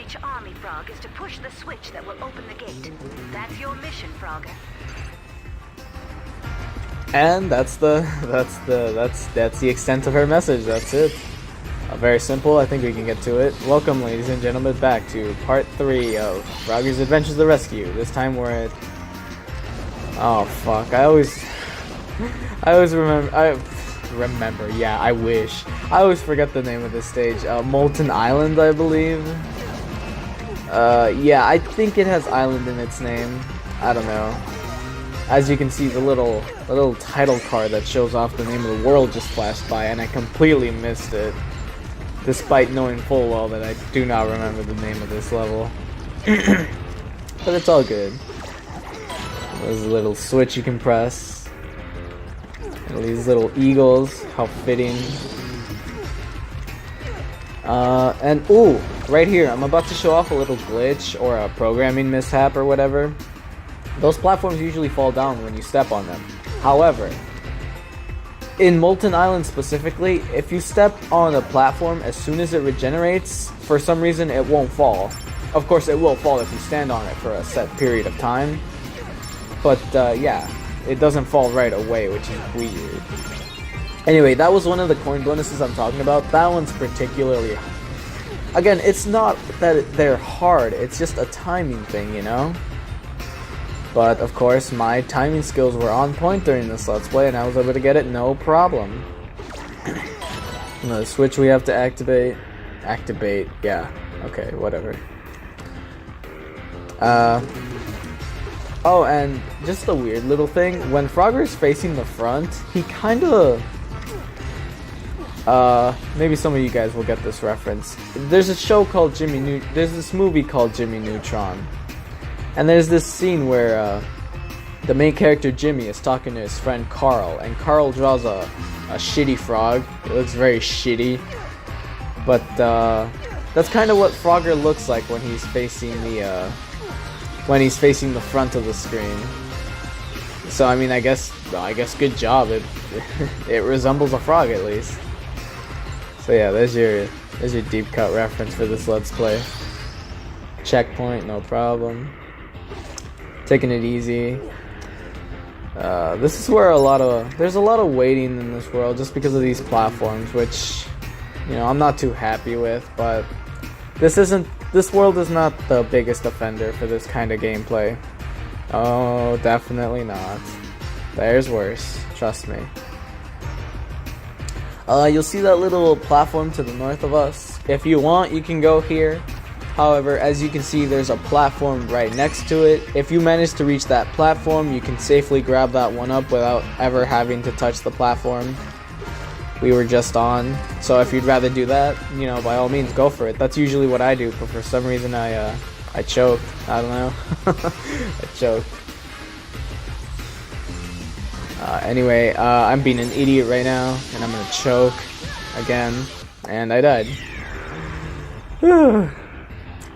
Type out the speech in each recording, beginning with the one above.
reach Army Frog is to push the switch that will open the gate. That's your mission, Frogger. And that's the extent of her message. That's it. Very simple. I think we can get to it. Welcome, ladies and gentlemen, back to part 3 of Frogger's Adventures of the Rescue. This time we're at... Oh fuck! I always remember. Yeah, I wish. I always forget the name of this stage. Molten Island, I believe. Yeah, I think it has island in its name. I don't know. As you can see, the little title card that shows off the name of the world just flashed by, and I completely missed it. Despite knowing full well that I do not remember the name of this level. But it's all good. There's a little switch you can press. And these little eagles, how fitting. And ooh, right here, I'm about to show off a little glitch or a programming mishap or whatever. Those platforms usually fall down when you step on them. However, in Molten Island specifically, if you step on a platform as soon as it regenerates, for some reason it won't fall. Of course it will fall if you stand on it for a set period of time. But yeah, it doesn't fall right away, which is weird. Anyway, that was one of the coin bonuses I'm talking about. That one's particularly... Again, it's not that they're hard, it's just a timing thing, you know? But, of course, my timing skills were on point during this Let's Play, and I was able to get it no problem. Another switch we have to activate. Activate, yeah. Okay, whatever. Oh, and just a weird little thing. When Frogger is facing the front, he kinda... maybe some of you guys will get this reference. There's a show called There's this movie called Jimmy Neutron. And there's this scene where the main character Jimmy is talking to his friend Carl, and Carl draws a shitty frog. It looks very shitty, but that's kind of what Frogger looks like when he's facing the front of the screen. So I mean, I guess good job. It resembles a frog at least. So yeah, there's your deep cut reference for this Let's Play. Checkpoint, no problem. Taking it easy. This is where there's a lot of waiting in this world just because of these platforms, which, you know, I'm not too happy with, but this world is not the biggest offender for this kind of gameplay. Oh, definitely not. There's worse, trust me. You'll see that little platform to the north of us. If you want, you can go here. However, as you can see, there's a platform right next to it. If you manage to reach that platform, you can safely grab that one up without ever having to touch the platform we were just on. So if you'd rather do that, you know, by all means, go for it. That's usually what I do, but for some reason I choked. I don't know. I choked. Anyway, I'm being an idiot right now, and I'm gonna choke again, and I died.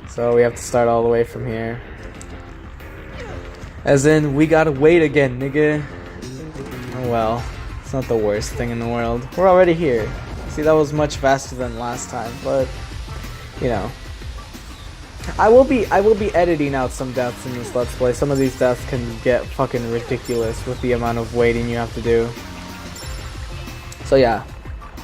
So we have to start all the way from here. As in, we gotta wait again, nigga. Oh well, it's not the worst thing in the world. We're already here. See, that was much faster than last time, but, you know. I will be editing out some deaths in this Let's Play. Some of these deaths can get fucking ridiculous with the amount of waiting you have to do. So yeah.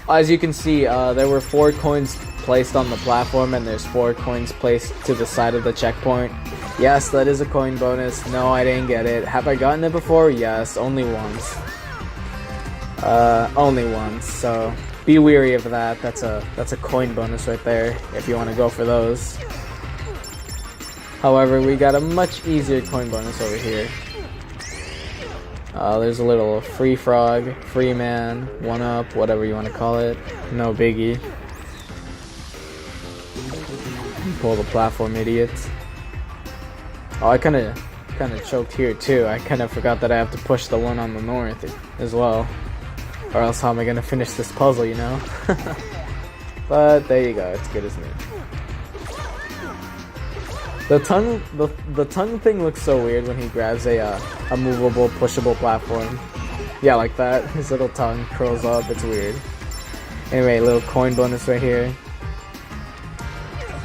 As you can see, there were 4 coins placed on the platform, and there's 4 coins placed to the side of the checkpoint. Yes, that is a coin bonus. No, I didn't get it. Have I gotten it before? Yes, only once. Only once, so be wary of that. That's a coin bonus right there, if you want to go for those. However, we got a much easier coin bonus over here. There's a little free frog, free man, 1-up, whatever you want to call it. No biggie. Pull the platform, idiots. Oh, I kind of choked here too. I kind of forgot that I have to push the one on the north as well. Or else how am I going to finish this puzzle, you know? But there you go, it's good as new. The tongue thing looks so weird when he grabs a movable, pushable platform. Yeah, like that. His little tongue curls up. It's weird. Anyway, little coin bonus right here.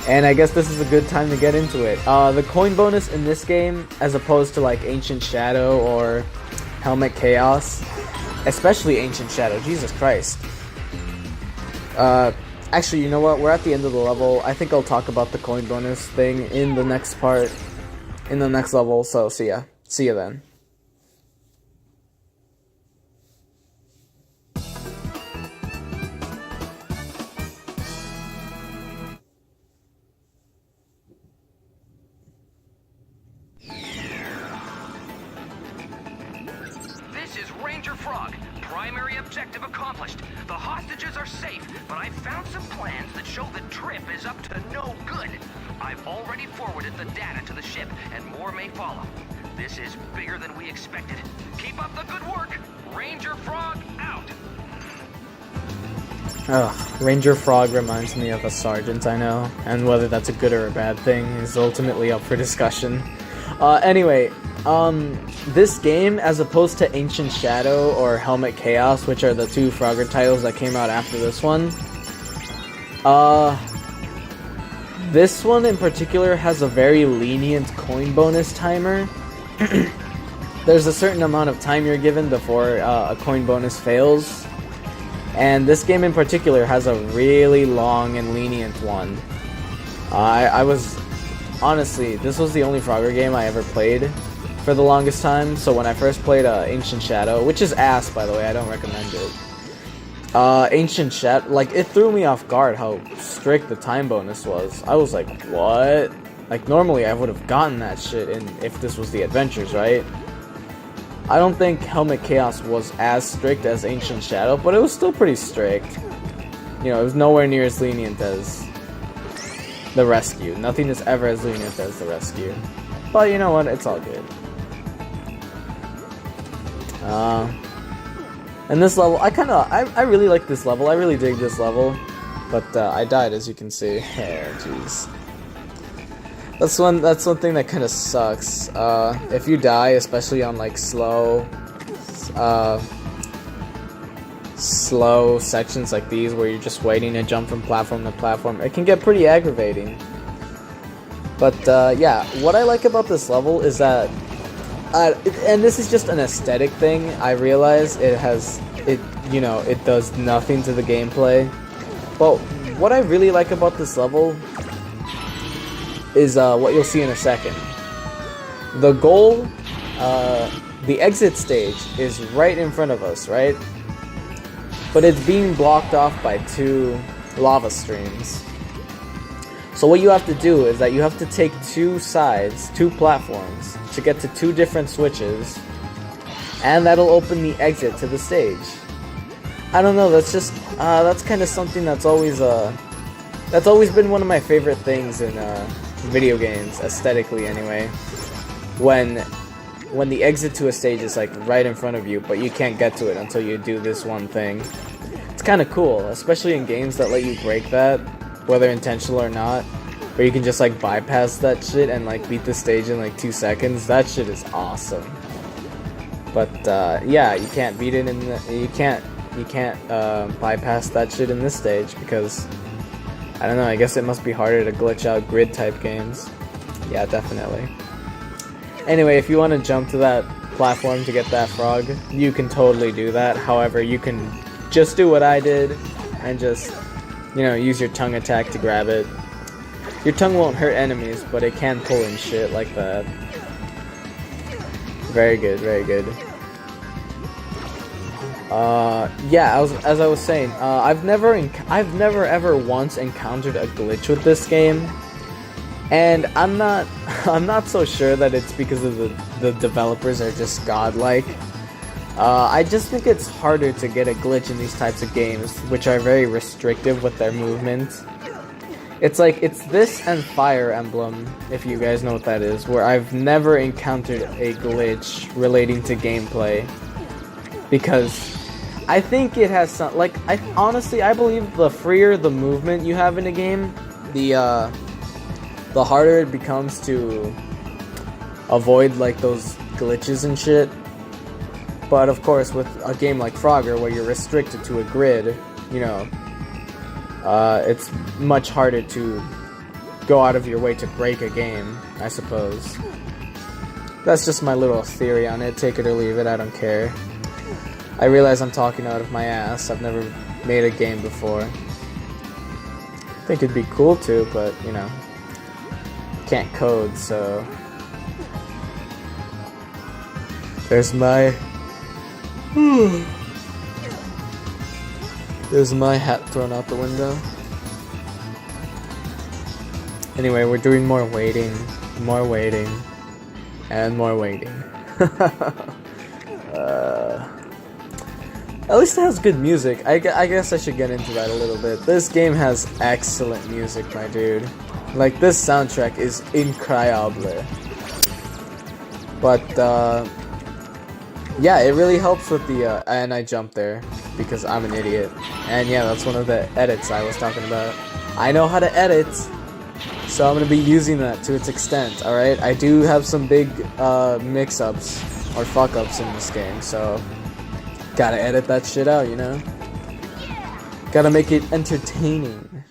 And I guess this is a good time to get into it. The coin bonus in this game, as opposed to like Ancient Shadow or Helmet Chaos, especially Ancient Shadow, Jesus Christ. Actually, you know what? We're at the end of the level. I think I'll talk about the coin bonus thing in the next part, in the next level, so see ya. See ya then. This is Ranger Frog. Primary objective accomplished. The hostages are safe, but I've found some plans that show the trip is up to no good. I've already forwarded the data to the ship, and more may follow. This is bigger than we expected. Keep up the good work. Ranger Frog out. Ugh, Ranger Frog reminds me of a sergeant I know, and whether that's a good or a bad thing is ultimately up for discussion. Anyway, this game, as opposed to Ancient Shadow or Helmet Chaos, which are the two Frogger titles that came out after this one, this one in particular has a very lenient coin bonus timer. There's a certain amount of time you're given before a coin bonus fails, and this game in particular has a really long and lenient one. Honestly, this was the only Frogger game I ever played for the longest time, so when I first played Ancient Shadow, which is ass, by the way, I don't recommend it. Ancient Shadow, like, it threw me off guard how strict the time bonus was. I was like, what? Like, normally I would have gotten that shit if this was the Adventures, right? I don't think Helmet Chaos was as strict as Ancient Shadow, but it was still pretty strict. You know, it was nowhere near as lenient as the Rescue. Nothing is ever as lenient as the Rescue. But you know what? It's all good. And this level, I really like this level. I really dig this level. But I died, as you can see. Oh, jeez. That's one thing that kind of sucks. If you die, especially on like slow sections like these where you're just waiting to jump from platform to platform, it can get pretty aggravating. But yeah, what I like about this level is that, and this is just an aesthetic thing, I realize it does nothing to the gameplay. But what I really like about this level is what you'll see in a second. The goal, the exit stage is right in front of us, right? But it's being blocked off by two lava streams. So what you have to do is that you have to take two platforms, to get to two different switches, and that'll open the exit to the stage. I don't know, that's just, that's kind of something that's always been one of my favorite things in video games, aesthetically anyway. When the exit to a stage is like right in front of you, but you can't get to it until you do this one thing. It's kind of cool, especially in games that let you break that, whether intentional or not, where you can just like bypass that shit and like beat the stage in like 2 seconds. That shit is awesome. But yeah, you can't beat it you can't bypass that shit in this stage because, I don't know, I guess it must be harder to glitch out grid type games. Yeah, definitely. Anyway, if you want to jump to that platform to get that frog, you can totally do that. However, you can just do what I did and just, you know, use your tongue attack to grab it. Your tongue won't hurt enemies, but it can pull in shit like that. Very good, very good. Yeah, as I was saying, I've never ever once encountered a glitch with this game, and I'm not so sure that it's because of the developers are just godlike. I just think it's harder to get a glitch in these types of games, which are very restrictive with their movement. It's this and Fire Emblem, if you guys know what that is, where I've never encountered a glitch relating to gameplay, because I think it has some, like, honestly, I believe the freer the movement you have in a game, the harder it becomes to avoid, like, those glitches and shit. But, of course, with a game like Frogger, where you're restricted to a grid, you know, it's much harder to go out of your way to break a game, I suppose. That's just my little theory on it. Take it or leave it, I don't care. I realize I'm talking out of my ass. I've never made a game before. I think it'd be cool to, but, you know, can't code, so... There's my... There's my hat thrown out the window. Anyway, we're doing more waiting, and more waiting. At least it has good music. I guess I should get into that a little bit. This game has excellent music, my dude. Like, this soundtrack is incredible. But, yeah, it really helps with the, and I jumped there because I'm an idiot. And yeah, that's one of the edits I was talking about. I know how to edit, so I'm going to be using that to its extent, alright? I do have some big, mix-ups, or fuck-ups in this game, so... Gotta edit that shit out, you know? Gotta make it entertaining.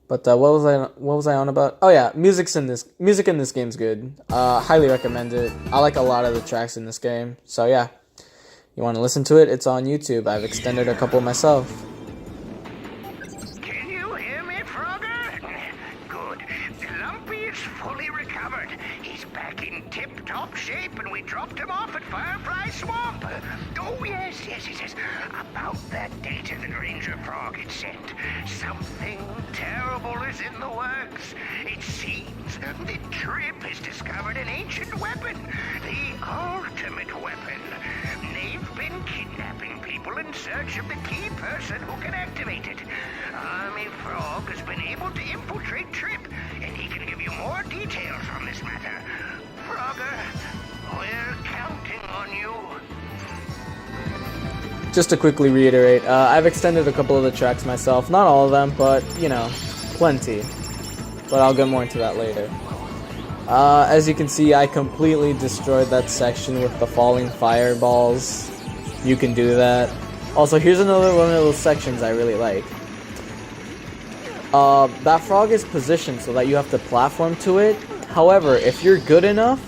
But what was I on about? Oh yeah, music in this game's good. Highly recommend it. I like a lot of the tracks in this game. So yeah, you want to listen to it? It's on YouTube. I've extended a couple myself. Can you hear me, Frogger? Good. Lumpy is fully recovered. He's back in tip-top shape, and we dropped him off at Firefly Swamp. Oh, yes. About that data that Ranger Frog had sent. Something terrible is in the works. It seems the Trip has discovered an ancient weapon. The ultimate weapon. They've been kidnapping people in search of the key person who can activate it. Army Frog has been able to infiltrate Trip, and he can give you more details on this matter. Frogger, we're counting on you. Just to quickly reiterate, I've extended a couple of the tracks myself. Not all of them, but, you know, plenty. But I'll get more into that later. As you can see, I completely destroyed that section with the falling fireballs. You can do that. Also, here's another one of those sections I really like. That frog is positioned so that you have to platform to it. However, if you're good enough,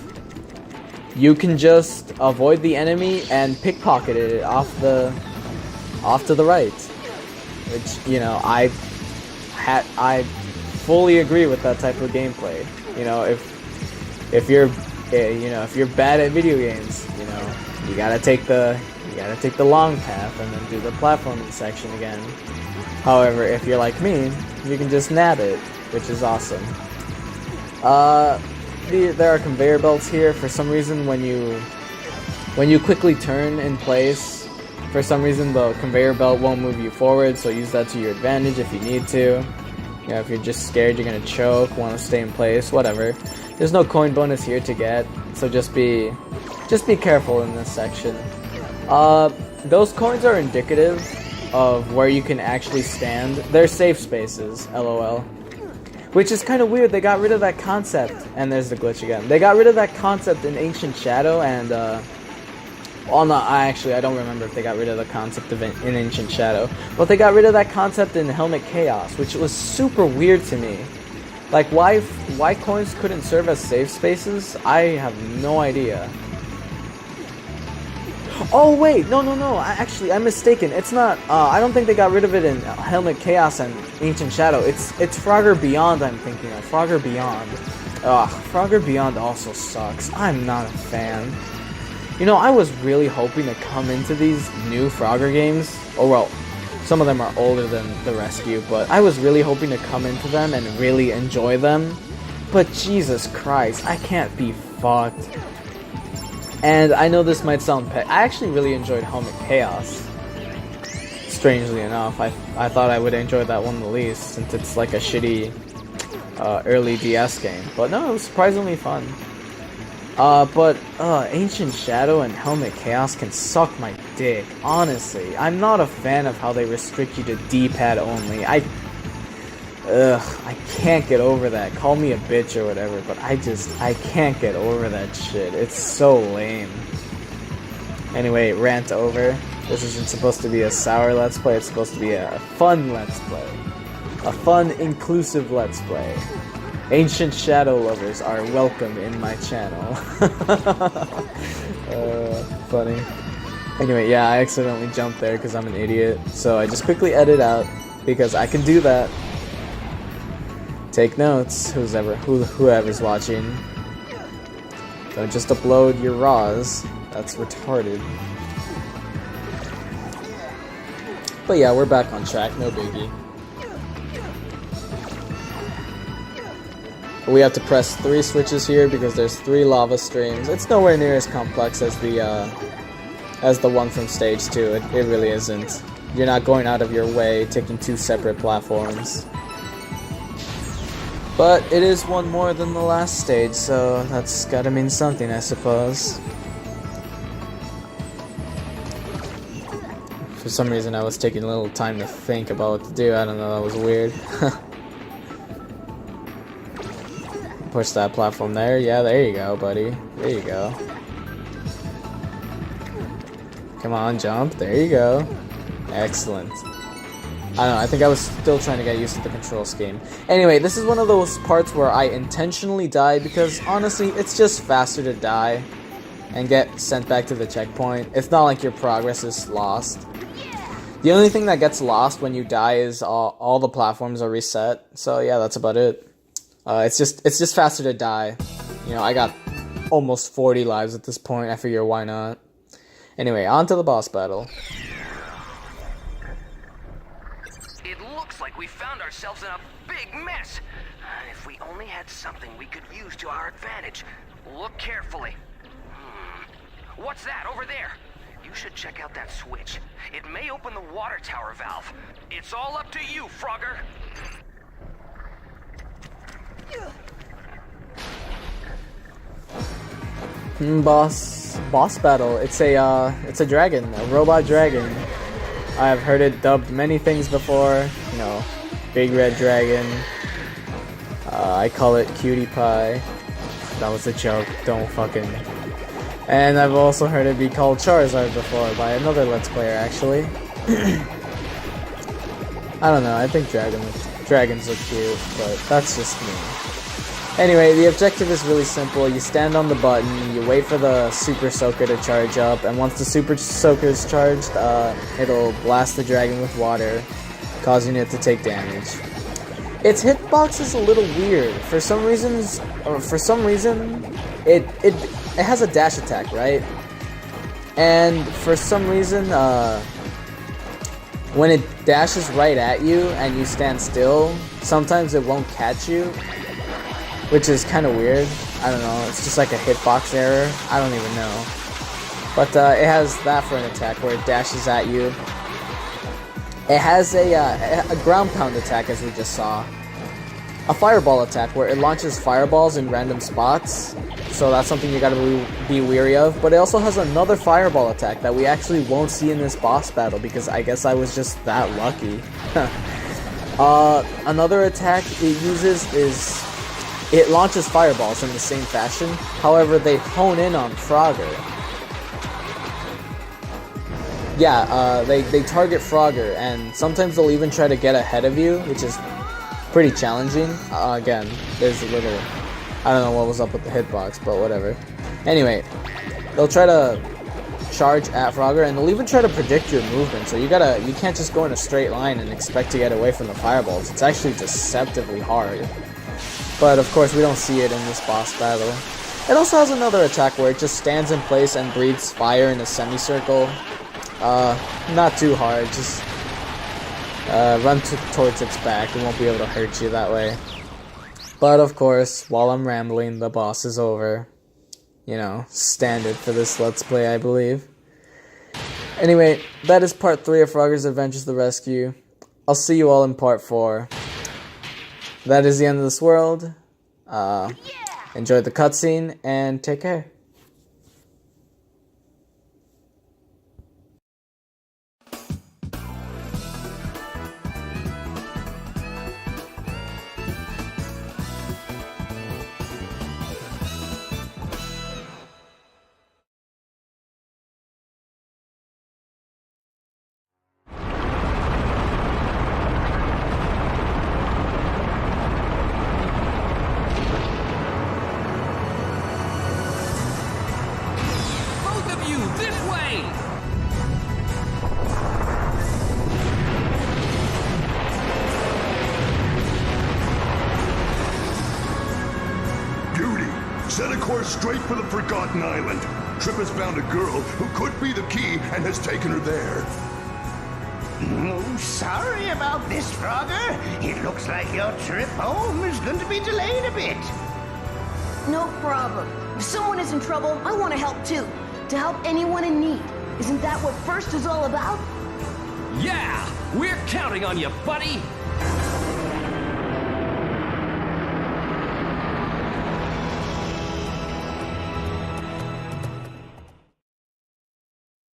you can just avoid the enemy and pickpocket it off to the right. Which, you know, I fully agree with that type of gameplay. You know, if you're bad at video games, you know, you gotta take the long path and then do the platforming section again. However, if you're like me, you can just nab it, which is awesome. There are conveyor belts here. For some reason, when you quickly turn in place, for some reason the conveyor belt won't move you forward, so use that to your advantage if you need to. You know, if you're just scared you're gonna choke, want to stay in place, whatever. There's no coin bonus here to get, so just be careful in this section. Those coins are indicative of where you can actually stand. They're safe spaces, lol. Which is kind of weird. They got rid of that concept, and there's the glitch again. They got rid of that concept in Ancient Shadow, and well, no, I don't remember if they got rid of the concept of in Ancient Shadow, but they got rid of that concept in Helmet Chaos, which was super weird to me. Like, why coins couldn't serve as safe spaces? I have no idea. Oh wait, no, I'm mistaken. It's not, I don't think they got rid of it in Helmet Chaos and Ancient Shadow. It's Frogger Beyond I'm thinking of. Frogger Beyond. Frogger Beyond also sucks. I'm not a fan. You know, I was really hoping to come into these new Frogger games. Oh well, some of them are older than the Rescue, but I was really hoping to come into them and really enjoy them. But Jesus Christ, I can't be fucked. And I know this might sound I actually really enjoyed Helmet Chaos. Strangely enough, I thought I would enjoy that one the least, since it's like a shitty early DS game. But no, it was surprisingly fun. But Ancient Shadow and Helmet Chaos can suck my dick, honestly. I'm not a fan of how they restrict you to D-pad only. I can't get over that. Call me a bitch or whatever, but I can't get over that shit. It's so lame. Anyway, rant over. This isn't supposed to be a sour Let's Play, it's supposed to be a fun Let's Play. A fun, inclusive Let's Play. Ancient Shadow lovers are welcome in my channel. Funny. Anyway, yeah, I accidentally jumped there because I'm an idiot. So I just quickly edit out because I can do that. Take notes, whoever's watching. Don't just upload your RAWs. That's retarded. But yeah, we're back on track, no biggie. We have to press 3 switches here because there's 3 lava streams. It's nowhere near as complex as the one from stage 2. It really isn't. You're not going out of your way, taking 2 separate platforms. But it is one more than the last stage, so that's gotta mean something, I suppose. For some reason I was taking a little time to think about what to do. I don't know, that was weird. Push that platform there. Yeah, there you go, buddy. There you go. Come on, jump. There you go. Excellent. I don't know, I think I was still trying to get used to the control scheme. Anyway, this is one of those parts where I intentionally die because, honestly, it's just faster to die and get sent back to the checkpoint. It's not like your progress is lost. The only thing that gets lost when you die is all the platforms are reset. So yeah, that's about it. It's just faster to die. You know, I got almost 40 lives at this point. I figure why not. Anyway, on to the boss battle. It looks like we found ourselves in a big mess. If we only had something we could use to our advantage. Look carefully. What's that over there? You should check out that switch. It may open the water tower valve. It's all up to you, Frogger. Boss battle. It's a dragon, a robot dragon. I have heard it dubbed many things before. You know, big red dragon. I call it cutie pie. That was a joke. Don't fucking. And I've also heard it be called Charizard before by another Let's Player, actually. I don't know. I think dragons look cute, but that's just me. Anyway, the objective is really simple. You stand on the button, you wait for the Super Soaker to charge up, and once the Super Soaker is charged, it'll blast the dragon with water, causing it to take damage. Its hitbox is a little weird. For some reason, it has a dash attack, right? And for some reason, when it dashes right at you and you stand still, sometimes it won't catch you, which is kind of weird. I don't know, it's just like a hitbox error. I don't even know. But it has that for an attack where it dashes at you. It has a ground pound attack, as we just saw. A fireball attack where it launches fireballs in random spots. So that's something you gotta be weary of. But it also has another fireball attack that we actually won't see in this boss battle because I guess I was just that lucky. Another attack it uses is it launches fireballs in the same fashion. However, they hone in on Frogger. Yeah, they target Frogger, and sometimes they'll even try to get ahead of you, which is pretty challenging. Again, there's a little... I don't know what was up with the hitbox, but whatever. Anyway, they'll try to charge at Frogger, and they'll even try to predict your movement, so you can't just go in a straight line and expect to get away from the fireballs. It's actually deceptively hard. But of course, we don't see it in this boss battle. It also has another attack where it just stands in place and breathes fire in a semicircle. Not too hard, just run towards its back. It won't be able to hurt you that way. But of course, while I'm rambling, the boss is over. You know, standard for this Let's Play, I believe. Anyway, that is part 3 of Frogger's Adventures the Rescue. I'll see you all in part 4. That is the end of this world. Enjoy the cutscene, and take care. This way! Beauty, set a course straight for the Forgotten Island. Trip has found a girl who could be the key and has taken her there. Oh, sorry about this, Frogger. It looks like your trip home is going to be delayed a bit. No problem. If someone is in trouble, I want to help too. To help anyone in need. Isn't that what First is all about? Yeah! We're counting on you, buddy!